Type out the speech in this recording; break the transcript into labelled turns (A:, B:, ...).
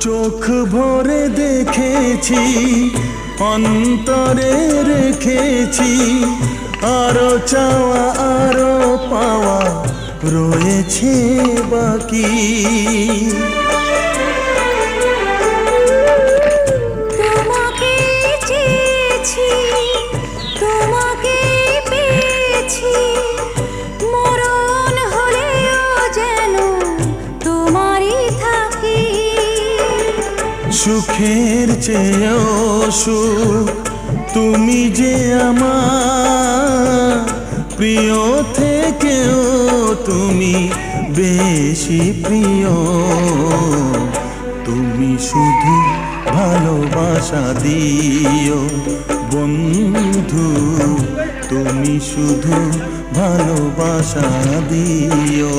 A: চোখ ভরে দেখেছি, অন্তরে রেখেছি, আরো চাওয়া আরো পাওয়া রয়েছে বাকি।
B: তোমাকে চেয়েছি, তোমাকে পেয়েছি, মরণ হলেও যেন তোমারই থাকি।
A: সুখের চেয়েও সুখ তুমি যে আমার, প্রিয় থেকেও তুমি বেশি প্রিয়। তুমি শুধু ভালোবাসা দিও বন্ধু, তুমি শুধু ভালোবাসা দিও।